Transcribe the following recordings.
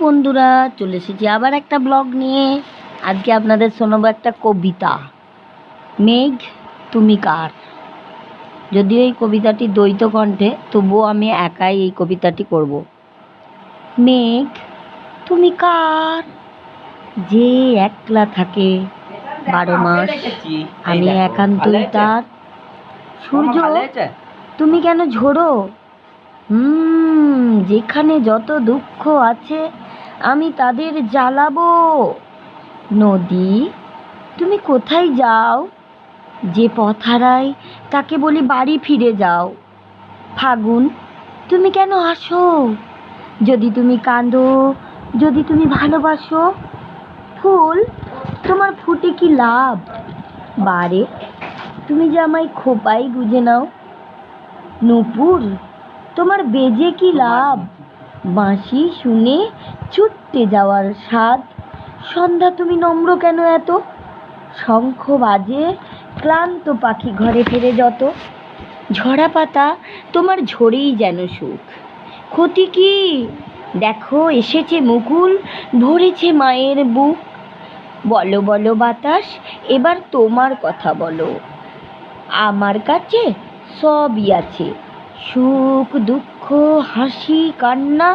বন্ধুরা, চলে এসেছি আবার একটা ব্লগ নিয়ে। আজকে আপনাদের শোনাবো একটা কবিতা, মেঘ তুমি কার। যদিও এই কবিতাটি দ্বৈত কণ্ঠে, তবুও আমি একাই এই কবিতাটি করব। মেঘ তুমি কার, যে একলা থাকে 12 মাস, আমি একান্তই তার। সূর্য তুমি কেন ঝোড়ো, যেখানে যত দুঃখ আছে আমি তাদের জ্বালাবো। নদী তুমি কোথায় যাও, যে পথ হারায় তাকে বলি বাড়ি ফিরে যাও। ফাগুন তুমি কেন আসো, যদি তুমি কাঁদো, যদি তুমি ভালোবাসো। ফুল তোমার ফুটে কি লাভ, বারে তুমি যে আমায় খোপায় গুজে নাও। নূপুর তোমার বেজে কি লাভ, বাঁশি শুনে ছুটতে যাওয়ার স্বাদ। সন্ধ্যা তুমি নম্র কেন এত, শঙ্খ বাজে ক্লান্ত পাখি ঘরে ফেরে যত। ঝরা পাতা তোমার ঝরেই যেন সুখ, ক্ষতি কি দেখো এসেছে মুকুল, ভরেছে মায়ের বুক। বলো বলো বাতাস এবার তোমার কথা বলো, আমার কাছে সবই আছে, সুখ দুঃখ হাসি কান্না,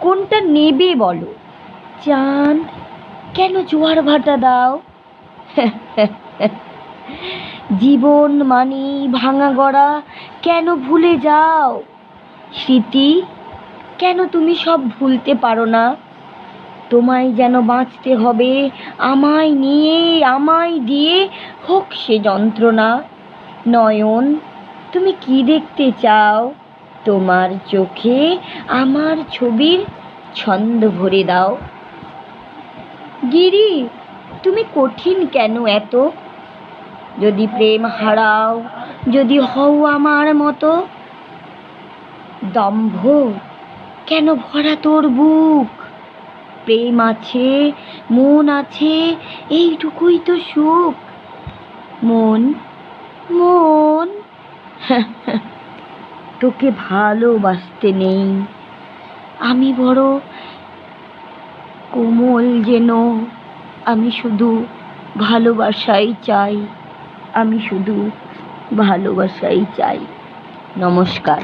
কোনটা নেবে বলো। চাঁদ কেন জোয়ার ভাটা দাও, জীবন মানে ভাঙা গড়া কেন ভুলে যাও। স্মৃতি কেন তুমি সব ভুলতে পারো না, তোমায় যেন বাঁচতে হবে আমায় নিয়ে, আমায় দিয়ে হোক সে যন্ত্রণা। নয়ন তুমি কি দেখতে চাও, তোমার চোখে আমার ছবির ছন্দ ভরে দাও। গিরি তুমি কঠিন কেন এত, যদি প্রেম হারাও, যদি হও আমার মতো। দম্ভ কেন ভরা তোর বুক, প্রেম আছে মন আছে এইটুকুই তো সুখ। মন মন তোকে ভালোবাসতে নেই, আমি বড় কোমল যেন, আমি শুধু ভালোবাসাই চাই, আমি শুধু ভালোবাসাই চাই। নমস্কার।